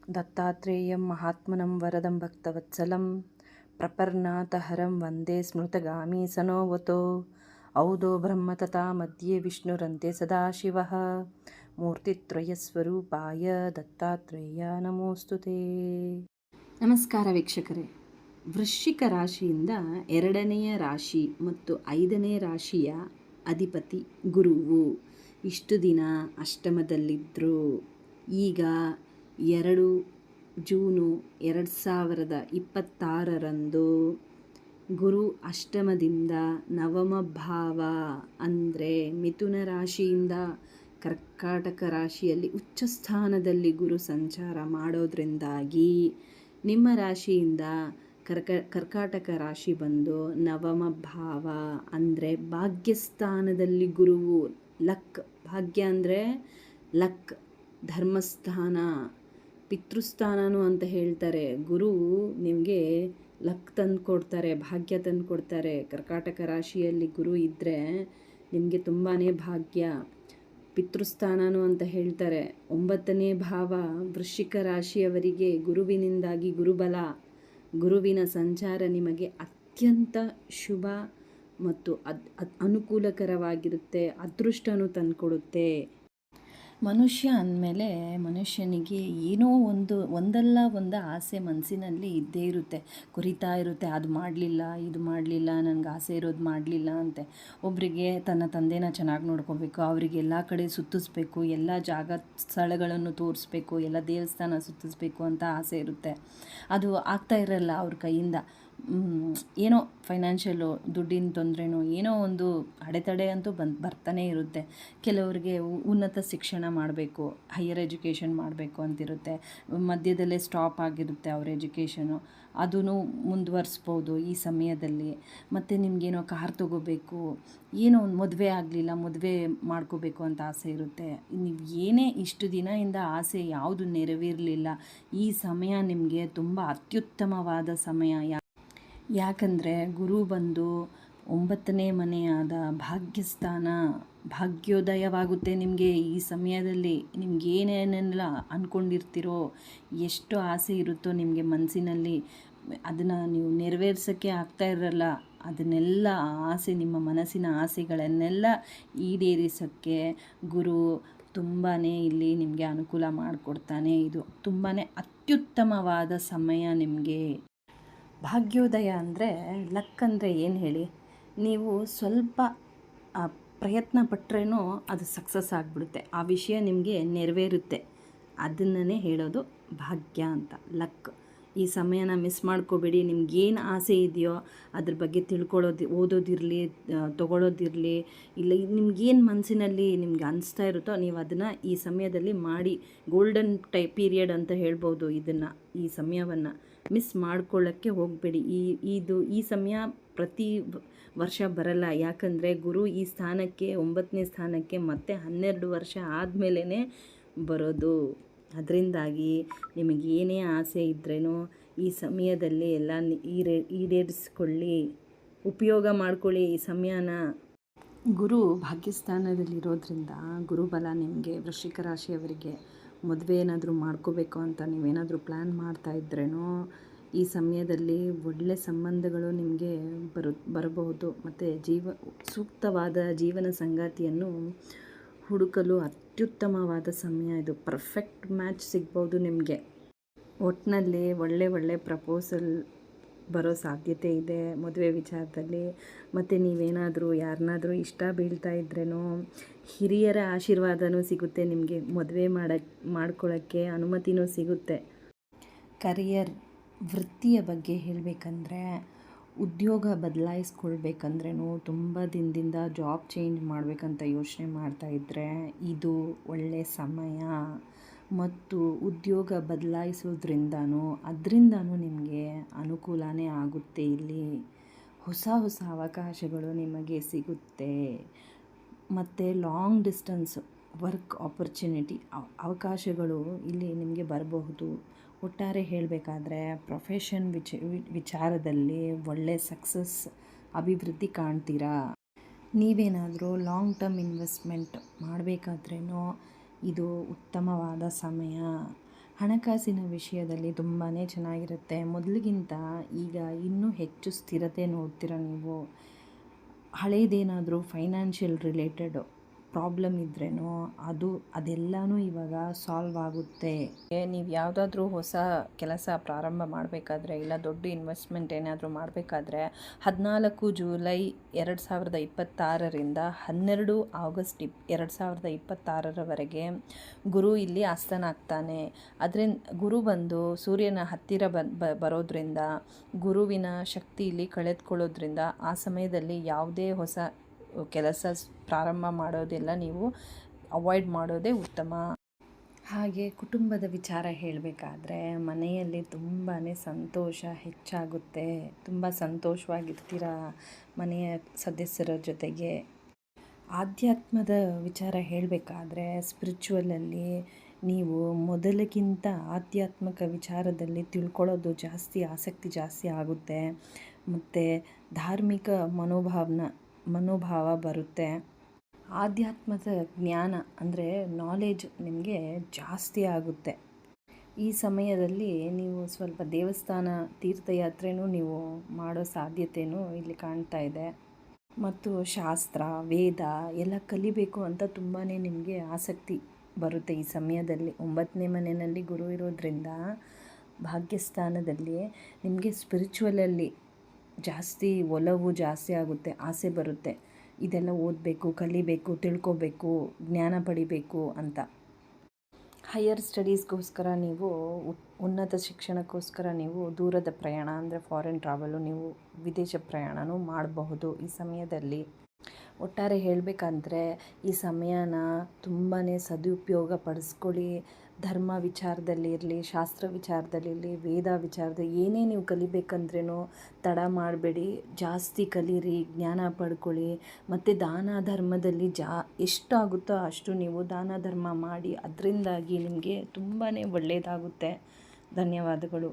ದತ್ತಾತ್ರೇಯಂ ಮಹಾತ್ಮನಂ ವರದಂ ಭಕ್ತವತ್ಸಲಂ ಪ್ರಪರ್ನಾತಹರಂ ವಂದೇ ಸ್ಮೃತಗಾಮಿ ಸನೋವತೋ ಔದೋ ಬ್ರಹ್ಮ ತಥಾ ಮಧ್ಯೆ ವಿಷ್ಣುರಂತೆ ಸದಾಶಿವಃ ಮೂರ್ತಿತ್ರಯಸ್ವರೂಪಾಯ ದತ್ತಾತ್ರೇಯ ನಮೋಸ್ತುತೇ. ನಮಸ್ಕಾರ ವೀಕ್ಷಕರೇ. ವೃಶ್ಚಿಕ ರಾಶಿಯಿಂದ 2ನೇ ರಾಶಿ ಮತ್ತು 5ನೇ ರಾಶಿಯ ಅಧಿಪತಿ ಗುರುವು ಇಷ್ಟು ದಿನ ಅಷ್ಟಮದಲ್ಲಿದ್ದರು. ಈಗ 2 ಜೂನು 2026 ಗುರು ಅಷ್ಟಮದಿಂದ ನವಮ ಭಾವ ಅಂದರೆ ಮಿಥುನ ರಾಶಿಯಿಂದ ಕರ್ಕಾಟಕ ರಾಶಿಯಲ್ಲಿ ಉಚ್ಚ ಸ್ಥಾನದಲ್ಲಿ ಗುರು ಸಂಚಾರ ಮಾಡೋದ್ರಿಂದಾಗಿ ನಿಮ್ಮ ರಾಶಿಯಿಂದ ಕರ್ಕಾಟಕ ರಾಶಿ ಬಂದು ನವಮ ಭಾವ ಅಂದರೆ ಭಾಗ್ಯಸ್ಥಾನದಲ್ಲಿ ಗುರುವು ಲಕ್, ಭಾಗ್ಯ ಅಂದರೆ ಲಕ್, ಧರ್ಮಸ್ಥಾನ, ಪಿತೃಸ್ಥಾನನೂ ಅಂತ ಹೇಳ್ತಾರೆ. ಗುರು ನಿಮಗೆ ಲಕ್ ತಂದು ಕೊಡ್ತಾರೆ, ಭಾಗ್ಯ ತಂದು ಕೊಡ್ತಾರೆ. ಕರ್ಕಾಟಕ ರಾಶಿಯಲ್ಲಿ ಗುರು ಇದ್ದರೆ ನಿಮಗೆ ತುಂಬಾ ಭಾಗ್ಯ. ಪಿತೃಸ್ಥಾನನೂ ಅಂತ ಹೇಳ್ತಾರೆ. 9ನೇ ಭಾವ ವೃಶ್ಚಿಕ ರಾಶಿಯವರಿಗೆ ಗುರುವಿನಿಂದಾಗಿ ಗುರುಬಲ, ಗುರುವಿನ ಸಂಚಾರ ನಿಮಗೆ ಅತ್ಯಂತ ಶುಭ ಮತ್ತು ಅನುಕೂಲಕರವಾಗಿರುತ್ತೆ. ಅದೃಷ್ಟನೂ ತಂದುಕೊಡುತ್ತೆ. ಮನುಷ್ಯ ಅಂದಮೇಲೆ ಮನುಷ್ಯನಿಗೆ ಏನೋ ಒಂದಲ್ಲ ಒಂದು ಆಸೆ ಮನಸ್ಸಿನಲ್ಲಿ ಇದ್ದೇ ಇರುತ್ತೆ, ಕುರಿತಾ ಇರುತ್ತೆ. ಅದು ಮಾಡಲಿಲ್ಲ, ಇದು ಮಾಡಲಿಲ್ಲ, ನನಗೆ ಆಸೆ ಇರೋದು ಮಾಡಲಿಲ್ಲ ಅಂತೆ. ಒಬ್ಬರಿಗೆ ತನ್ನ ತಂದೆನ ಚೆನ್ನಾಗಿ ನೋಡ್ಕೋಬೇಕು, ಅವರಿಗೆ ಎಲ್ಲ ಕಡೆ ಸುತ್ತಿಸ್ಬೇಕು, ಎಲ್ಲ ಜಾಗ ಸ್ಥಳಗಳನ್ನು ತೋರಿಸ್ಬೇಕು, ಎಲ್ಲ ದೇವಸ್ಥಾನ ಸುತ್ತಿಸ್ಬೇಕು ಅಂತ ಆಸೆ ಇರುತ್ತೆ. ಅದು ಆಗ್ತಾ ಇರಲ್ಲ ಅವ್ರ ಕೈಯಿಂದ. ಏನೋ ಫೈನಾನ್ಷಿಯಲು, ದುಡ್ಡಿನ ತೊಂದರೆನೋ, ಏನೋ ಒಂದು ಅಡೆತಡೆ ಅಂತೂ ಬರ್ತಾನೆ ಇರುತ್ತೆ. ಕೆಲವರಿಗೆ ಉನ್ನತ ಶಿಕ್ಷಣ ಮಾಡಬೇಕು, ಹೈಯರ್ ಎಜುಕೇಷನ್ ಮಾಡಬೇಕು ಅಂತಿರುತ್ತೆ. ಮಧ್ಯದಲ್ಲೇ ಸ್ಟಾಪ್ ಆಗಿರುತ್ತೆ ಅವ್ರ ಎಜುಕೇಷನು. ಅದೂ ಮುಂದುವರಿಸ್ಬೋದು ಈ ಸಮಯದಲ್ಲಿ. ಮತ್ತು ನಿಮಗೇನೋ ಕಾರ್ ತೊಗೋಬೇಕು, ಏನೋ ಒಂದು ಮದುವೆ ಆಗಲಿಲ್ಲ, ಮದುವೆ ಮಾಡ್ಕೋಬೇಕು ಅಂತ ಆಸೆ ಇರುತ್ತೆ. ನೀವು ಏನೇ ಇಷ್ಟು ದಿನದಿಂದ ಆಸೆ ಯಾವುದು ನೆರವೇರಲಿಲ್ಲ, ಈ ಸಮಯ ನಿಮಗೆ ತುಂಬ ಅತ್ಯುತ್ತಮವಾದ ಸಮಯ. ಯಾಕಂದರೆ ಗುರು ಬಂದು 9ನೇ ಮನೆಯಾದ ಭಾಗ್ಯಸ್ಥಾನ, ಭಾಗ್ಯೋದಯವಾಗುತ್ತೆ ನಿಮಗೆ ಈ ಸಮಯದಲ್ಲಿ. ನಿಮ್ಗೆ ಏನೇನೆಲ್ಲ ಅಂದ್ಕೊಂಡಿರ್ತೀರೋ, ಎಷ್ಟು ಆಸೆ ಇರುತ್ತೋ ನಿಮಗೆ ಮನಸ್ಸಿನಲ್ಲಿ, ಅದನ್ನು ನೀವು ನೆರವೇರ್ಸೋಕ್ಕೆ ಆಗ್ತಾ ಇರಲ್ಲ. ಅದನ್ನೆಲ್ಲ ಆಸೆ, ನಿಮ್ಮ ಮನಸ್ಸಿನ ಆಸೆಗಳನ್ನೆಲ್ಲ ಈಡೇರಿಸೋಕ್ಕೆ ಗುರು ತುಂಬಾ ಇಲ್ಲಿ ನಿಮಗೆ ಅನುಕೂಲ ಮಾಡಿಕೊಡ್ತಾನೆ. ಇದು ತುಂಬಾ ಅತ್ಯುತ್ತಮವಾದ ಸಮಯ ನಿಮಗೆ. ಭಾಗ್ಯೋದಯ ಅಂದರೆ ಲಕ್ ಅಂದರೆ ಏನು ಹೇಳಿ, ನೀವು ಸ್ವಲ್ಪ ಪ್ರಯತ್ನ ಪಟ್ಟರೇನೋ ಅದು ಸಕ್ಸಸ್ ಆಗಿಬಿಡುತ್ತೆ, ಆ ವಿಷಯ ನಿಮಗೆ ನೆರವೇರುತ್ತೆ. ಅದನ್ನೇ ಹೇಳೋದು ಭಾಗ್ಯ ಅಂತ, ಲಕ್. ಈ ಸಮಯನ ಮಿಸ್ ಮಾಡ್ಕೋಬೇಡಿ. ನಿಮ್ಗೇನು ಆಸೆ ಇದೆಯೋ ಅದ್ರ ಬಗ್ಗೆ ಓದೋದಿರಲಿ, ತೊಗೊಳೋದಿರಲಿ, ಇಲ್ಲ ನಿಮ್ಗೇನು ಮನಸ್ಸಿನಲ್ಲಿ ನಿಮ್ಗೆ ಅನಿಸ್ತಾ ಇರುತ್ತೋ ನೀವು ಅದನ್ನು ಈ ಸಮಯದಲ್ಲಿ ಮಾಡಿ. ಗೋಲ್ಡನ್ ಪೀರಿಯಡ್ ಅಂತ ಹೇಳ್ಬೋದು ಇದನ್ನು. ಈ ಸಮಯವನ್ನು ಮಿಸ್ ಮಾಡ್ಕೊಳ್ಳೋಕ್ಕೆ ಹೋಗಬೇಡಿ. ಈ ಸಮಯ ಪ್ರತಿ ವರ್ಷ ಬರಲ್ಲ. ಯಾಕಂದರೆ ಗುರು ಈ ಸ್ಥಾನಕ್ಕೆ, 9ನೇ ಸ್ಥಾನಕ್ಕೆ ಮತ್ತೆ 12 ವರ್ಷ ಆದಮೇಲೆ ಬರೋದು. ಅದರಿಂದಾಗಿ ನಿಮಗೆ ಏನೇ ಆಸೆ ಇದ್ರೇನೋ ಈ ಸಮಯದಲ್ಲಿ ಎಲ್ಲ ಈಡೇರಿಸ್ಕೊಳ್ಳಿ, ಉಪಯೋಗ ಮಾಡ್ಕೊಳ್ಳಿ ಈ ಸಮಯನ. ಗುರು ಭಾಗ್ಯಸ್ಥಾನದಲ್ಲಿರೋದ್ರಿಂದ ಗುರುಬಲ ನಿಮಗೆ ವೃಶ್ಚಿಕ ರಾಶಿಯವರಿಗೆ ಮದುವೆ ಏನಾದರೂ ಮಾಡ್ಕೋಬೇಕು ಅಂತ ನೀವೇನಾದರೂ ಪ್ಲ್ಯಾನ್ ಮಾಡ್ತಾ ಇದ್ರೇನೋ ಈ ಸಮಯದಲ್ಲಿ ಒಳ್ಳೆ ಸಂಬಂಧಗಳು ನಿಮಗೆ ಬರಬಹುದು. ಮತ್ತು ಸೂಕ್ತವಾದ ಜೀವನ ಸಂಗಾತಿಯನ್ನು ಹುಡುಕಲು ಅತ್ಯುತ್ತಮವಾದ ಸಮಯ ಇದು. ಪರ್ಫೆಕ್ಟ್ ಮ್ಯಾಚ್ ಸಿಗ್ಬೋದು ನಿಮಗೆ. ಒಟ್ಟಿನಲ್ಲಿ ಒಳ್ಳೆ ಪ್ರಪೋಸಲ್ ಬರೋ ಸಾಧ್ಯತೆ ಇದೆ ಮದುವೆ ವಿಚಾರದಲ್ಲಿ. ಮತ್ತು ನೀವೇನಾದರೂ ಯಾರನ್ನಾದರೂ ಇಷ್ಟ ಬೀಳ್ತಾ ಇದ್ರೇನೋ ಹಿರಿಯರ ಆಶೀರ್ವಾದನೂ ಸಿಗುತ್ತೆ ನಿಮಗೆ. ಮದುವೆ ಮಾಡ್ಕೊಳ್ಳೋಕ್ಕೆ ಅನುಮತಿನೂ ಸಿಗುತ್ತೆ. ಕರಿಯರ್, ವೃತ್ತಿಯ ಬಗ್ಗೆ ಹೇಳಬೇಕಂದ್ರೆ, ಉದ್ಯೋಗ ಬದಲಾಯಿಸ್ಕೊಳ್ಬೇಕಂದ್ರೂ, ತುಂಬ ದಿನದಿಂದ ಜಾಬ್ ಚೇಂಜ್ ಮಾಡಬೇಕಂತ ಯೋಚನೆ ಮಾಡ್ತಾಯಿದ್ರೆ ಇದು ಒಳ್ಳೆಯ ಸಮಯ. ಮತ್ತು ಉದ್ಯೋಗ ಅದರಿಂದನೂ ನಿಮಗೆ ಅನುಕೂಲನೇ ಆಗುತ್ತೆ. ಇಲ್ಲಿ ಹೊಸ ಅವಕಾಶಗಳು ನಿಮಗೆ ಸಿಗುತ್ತೆ. ಮತ್ತು ಲಾಂಗ್ ಡಿಸ್ಟೆನ್ಸ್ ವರ್ಕ್ ಆಪರ್ಚುನಿಟಿ ಅವಕಾಶಗಳು ಇಲ್ಲಿ ನಿಮಗೆ ಬರಬಹುದು. ಒಟ್ಟಾರೆ ಹೇಳಬೇಕಾದ್ರೆ ಪ್ರೊಫೆಷನ್ ವಿಚಾರದಲ್ಲಿ ಒಳ್ಳೆ ಸಕ್ಸಸ್, ಅಭಿವೃದ್ಧಿ ಕಾಣ್ತೀರಾ. ನೀವೇನಾದರೂ ಲಾಂಗ್ ಟರ್ಮ್ ಇನ್ವೆಸ್ಟ್ಮೆಂಟ್ ಮಾಡಬೇಕಾದ್ರೇನೋ ಇದು ಉತ್ತಮವಾದ ಸಮಯ. ಹಣಕಾಸಿನ ವಿಷಯದಲ್ಲಿ ತುಂಬಾ ಚೆನ್ನಾಗಿರುತ್ತೆ. ಮೊದಲಿಗಿಂತ ಈಗ ಇನ್ನೂ ಹೆಚ್ಚು ಸ್ಥಿರತೆ ನೋಡ್ತೀರ ನೀವು. ಹಳೇದೇನಾದರೂ ಫೈನಾನ್ಷಿಯಲ್ ರಿಲೇಟೆಡ್ ಪ್ರಾಬ್ಲಮ್ ಇದ್ರೇನೋ ಅದೆಲ್ಲನೂ ಇವಾಗ ಸಾಲ್ವ್ ಆಗುತ್ತೆ. ನೀವು ಯಾವುದಾದ್ರೂ ಹೊಸ ಕೆಲಸ ಪ್ರಾರಂಭ ಮಾಡಬೇಕಾದ್ರೆ ಇಲ್ಲ ದೊಡ್ಡ ಇನ್ವೆಸ್ಟ್ಮೆಂಟ್ ಏನಾದರೂ ಮಾಡಬೇಕಾದ್ರೆ 14 ಜುಲೈ 2026ರಿಂದ 12 ಆಗಸ್ಟ್ 2026ರವರೆಗೆ ಗುರು ಇಲ್ಲಿ ಆಸ್ಥಾನ ಆಗ್ತಾನೆ. ಗುರು ಬಂದು ಸೂರ್ಯನ ಹತ್ತಿರ ಬರೋದ್ರಿಂದ ಗುರುವಿನ ಶಕ್ತಿ ಇಲ್ಲಿ ಕಳೆದುಕೊಳ್ಳೋದ್ರಿಂದ ಆ ಸಮಯದಲ್ಲಿ ಯಾವುದೇ ಹೊಸ ಕೆಲಸ ಪ್ರಾರಂಭ ಮಾಡೋದೆಲ್ಲ ನೀವು ಅವಾಯ್ಡ್ ಮಾಡೋದೇ ಉತ್ತಮ. ಹಾಗೆ ಕುಟುಂಬದ ವಿಚಾರ ಹೇಳಬೇಕಾದ್ರೆ ಮನೆಯಲ್ಲಿ ತುಂಬಾ ಸಂತೋಷ ಹೆಚ್ಚಾಗುತ್ತೆ. ತುಂಬ ಸಂತೋಷವಾಗಿರ್ತೀರ ಮನೆಯ ಸದಸ್ಯರ ಜೊತೆಗೆ. ಆಧ್ಯಾತ್ಮದ ವಿಚಾರ ಹೇಳಬೇಕಾದ್ರೆ ಸ್ಪಿರಿಚುವಲಲ್ಲಿ ನೀವು ಮೊದಲಿಗಿಂತ ಆಧ್ಯಾತ್ಮಿಕ ವಿಚಾರದಲ್ಲಿ ತಿಳ್ಕೊಳ್ಳೋದು ಆಸಕ್ತಿ ಜಾಸ್ತಿ ಆಗುತ್ತೆ. ಮತ್ತು ಧಾರ್ಮಿಕ ಮನೋಭಾವ ಬರುತ್ತೆ. ಆಧ್ಯಾತ್ಮದ ಜ್ಞಾನ ಅಂದರೆ ನಾಲೆಜ್ ನಿಮಗೆ ಜಾಸ್ತಿ ಆಗುತ್ತೆ. ಈ ಸಮಯದಲ್ಲಿ ನೀವು ಸ್ವಲ್ಪ ದೇವಸ್ಥಾನ ತೀರ್ಥಯಾತ್ರೆನೂ ನೀವು ಮಾಡೋ ಸಾಧ್ಯತೆಯೂ ಇಲ್ಲಿ ಕಾಣ್ತಾ ಇದೆ. ಮತ್ತು ಶಾಸ್ತ್ರ ವೇದ ಎಲ್ಲ ಕಲಿಬೇಕು ಅಂತ ತುಂಬಾ ನಿಮಗೆ ಆಸಕ್ತಿ ಬರುತ್ತೆ ಈ ಸಮಯದಲ್ಲಿ. 9ನೇ ಮನೆಯಲ್ಲಿ ಗುರು ಇರೋದ್ರಿಂದ ಭಾಗ್ಯಸ್ಥಾನದಲ್ಲಿ ನಿಮಗೆ ಸ್ಪಿರಿಚುವಲಲ್ಲಿ ಒಲವು ಜಾಸ್ತಿ ಆಗುತ್ತೆ, ಆಸೆ ಬರುತ್ತೆ. ಇದೆಲ್ಲ ಓದಬೇಕು, ಕಲಿಬೇಕು, ತಿಳ್ಕೊಬೇಕು, ಜ್ಞಾನ ಪಡಿಬೇಕು ಅಂತ. ಹೈಯರ್ ಸ್ಟಡೀಸ್ಗೋಸ್ಕರ ನೀವು ಉನ್ನತ ಶಿಕ್ಷಣಕ್ಕೋಸ್ಕರ ನೀವು ದೂರದ ಪ್ರಯಾಣ ಅಂದರೆ ಫಾರಿನ್ ಟ್ರಾವೆಲು, ನೀವು ವಿದೇಶ ಪ್ರಯಾಣನೂ ಮಾಡಬಹುದು ಈ ಸಮಯದಲ್ಲಿ. ಒಟ್ಟಾರೆ ಹೇಳಬೇಕಂದ್ರೆ ಈ ಸಮಯನ ತುಂಬಾ ಸದುಪಯೋಗ ಪಡಿಸ್ಕೊಳ್ಳಿ. ಧರ್ಮ ವಿಚಾರದಲ್ಲಿರಲಿ, ಶಾಸ್ತ್ರ ವಿಚಾರದಲ್ಲಿರಲಿ, ವೇದ ವಿಚಾರದಲ್ಲಿ ಏನೇ ನೀವು ಕಲಿಬೇಕಂದ್ರೂ ತಡ ಮಾಡಬೇಡಿ. ಜಾಸ್ತಿ ಕಲೀರಿ, ಜ್ಞಾನ ಪಡ್ಕೊಳ್ಳಿ. ಮತ್ತು ದಾನ ಧರ್ಮದಲ್ಲಿ ಎಷ್ಟಾಗುತ್ತೋ ಅಷ್ಟು ನೀವು ದಾನ ಧರ್ಮ ಮಾಡಿ. ಅದರಿಂದಾಗಿ ನಿಮಗೆ ತುಂಬಾ ಒಳ್ಳೆಯದಾಗುತ್ತೆ. ಧನ್ಯವಾದಗಳು.